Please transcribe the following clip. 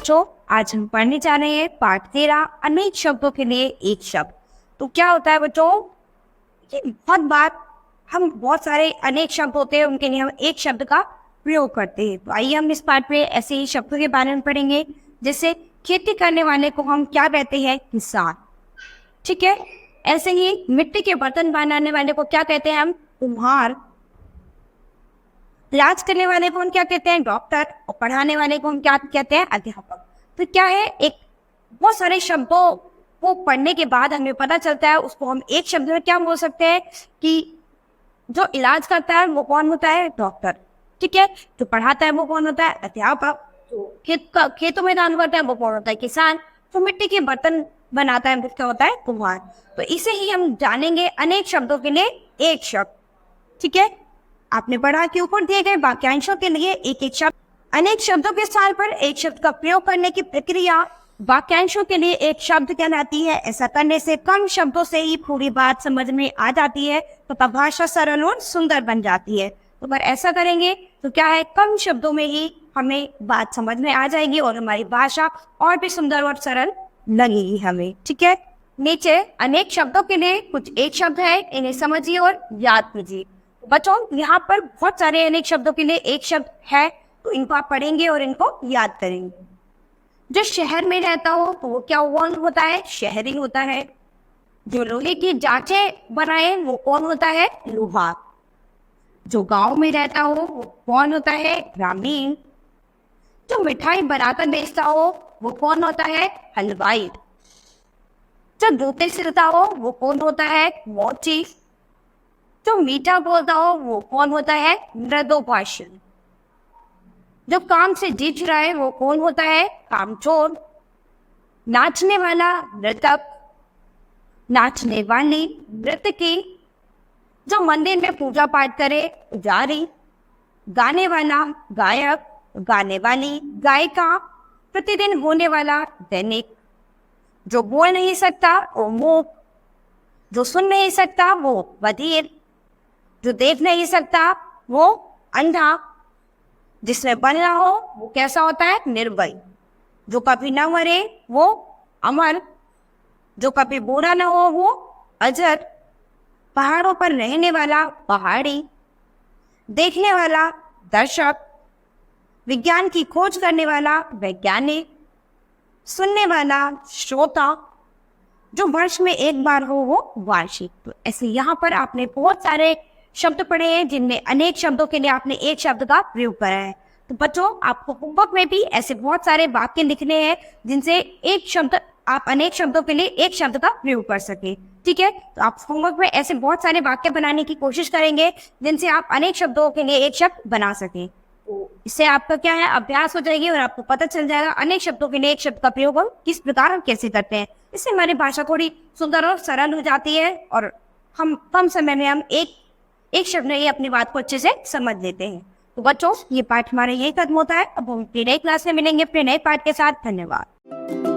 बच्चों, आज हम पढ़ने जा रहे हैं पाठ 13 अनेक शब्दों के लिए एक शब्द। तो क्या होता है बच्चों, कि बहुत बार हम बहुत सारे अनेक शब्द होते हैं, उनके लिए हम एक शब्द का प्रयोग करते हैं। तो आइए हम इस पाठ में ऐसे ही शब्दों के बारे में पढ़ेंगे। जैसे खेती करने वाले को हम क्या कहते हैं? किसान। ठीक है। ऐसे ही मिट्टी के बर्तन बनाने वाले को क्या कहते हैं? हम कुम्हार। इलाज करने वाले को हम क्या कहते हैं? डॉक्टर। और पढ़ाने वाले को हम क्या कहते हैं? अध्यापक। तो क्या है, एक बहुत सारे शब्दों को पढ़ने के बाद हमें पता चलता है उसको हम एक शब्द में क्या बोल सकते हैं कि जो इलाज करता है वो कौन होता है? डॉक्टर। ठीक है। जो पढ़ाता है वो कौन होता है? अध्यापक। जो खेतों में काम करता है वो कौन होता है? किसान। जो मिट्टी के बर्तन बनाता है वो क्या होता है? कुम्हार। तो इसे ही हम जानेंगे अनेक शब्दों के लिए एक शब्द। ठीक है। आपने पढ़ा कि ऊपर दिए गए वाक्यांशों के लिए एक एक शब्द, अनेक शब्दों के स्थान पर एक शब्द का प्रयोग करने की प्रक्रिया वाक्यांशों के लिए एक शब्द कहलाती है। ऐसा करने से कम शब्दों से ही पूरी बात समझ में आ जाती है, तो भाषा सरल और सुंदर बन जाती है। तो अगर ऐसा करेंगे तो क्या है, कम शब्दों में ही हमें बात समझ में आ जाएगी और हमारी भाषा और भी सुंदर और सरल लगेगी हमें। ठीक है। नीचे अनेक शब्दों के लिए कुछ एक शब्द है, इन्हें समझिए और याद कीजिए। बच्चों, यहाँ पर बहुत सारे अनेक शब्दों के लिए एक शब्द है, तो इनको आप पढ़ेंगे और इनको याद करेंगे। जो शहर में रहता हो तो वो क्या होता है? शहरी होता है। जो लोहे की जांचें बनाए वो कौन होता है? लोहार। जो गांव में रहता हो वो कौन होता है? ग्रामीण। जो मिठाई बनाकर बेचता हो वो कौन होता है? हलवाई। जो जूते सिलता हो वो कौन होता है? मोची। जो मीठा बोलता हो वो कौन होता है? मृदुभाषी। जो काम से जीत रहा है वो कौन होता है? कामचोर। नाचने वाला नृतक। नाचने वाली नृतकी। जो मंदिर में पूजा पाठ करे पुजारी। गाने वाला गायक। गाने वाली गायिका। प्रतिदिन होने वाला दैनिक। जो बोल नहीं सकता वो मूक। जो सुन नहीं सकता वो बधिर। जो देख नहीं सकता वो अंधा। जिसमें बनना हो वो कैसा होता है? निर्भय। जो कभी न मरे वो अमर। जो कभी बूढ़ा न हो वो अजर। पहाड़ों पर रहने वाला पहाड़ी। देखने वाला दर्शक। विज्ञान की खोज करने वाला वैज्ञानिक। सुनने वाला श्रोता। जो वर्ष में एक बार हो वो वार्षिक। तो ऐसे यहाँ पर आपने बहुत सारे शब्द पढ़े हैं जिनमें अनेक शब्दों के लिए आपने एक शब्द का प्रयोग करा है। तो बच्चों, आपको होमवर्क में भी ऐसे बहुत सारे वाक्य लिखने हैं जिनसे एक शब्द आप अनेक शब्दों के लिए एक शब्द का प्रयोग कर सके। ठीक है। तो आप होमवर्क में ऐसे बहुत सारे वाक्य बनाने की कोशिश करेंगे जिनसे आप अनेक शब्दों के लिए एक शब्द बना सके। तो इससे आपका क्या है, अभ्यास हो जाएगी और आपको पता चल जाएगा अनेक शब्दों के लिए एक शब्द का प्रयोग हम किस प्रकार हम कैसे करते हैं। इससे हमारी भाषा थोड़ी सुंदर और सरल हो जाती है और हम कम समय में हम एक शब्द में ही अपनी बात को अच्छे से समझ लेते हैं। तो बच्चों, ये पाठ हमारे यही खत्म होता है। अब हम अपनी नई क्लास में मिलेंगे अपने नए पाठ के साथ। धन्यवाद।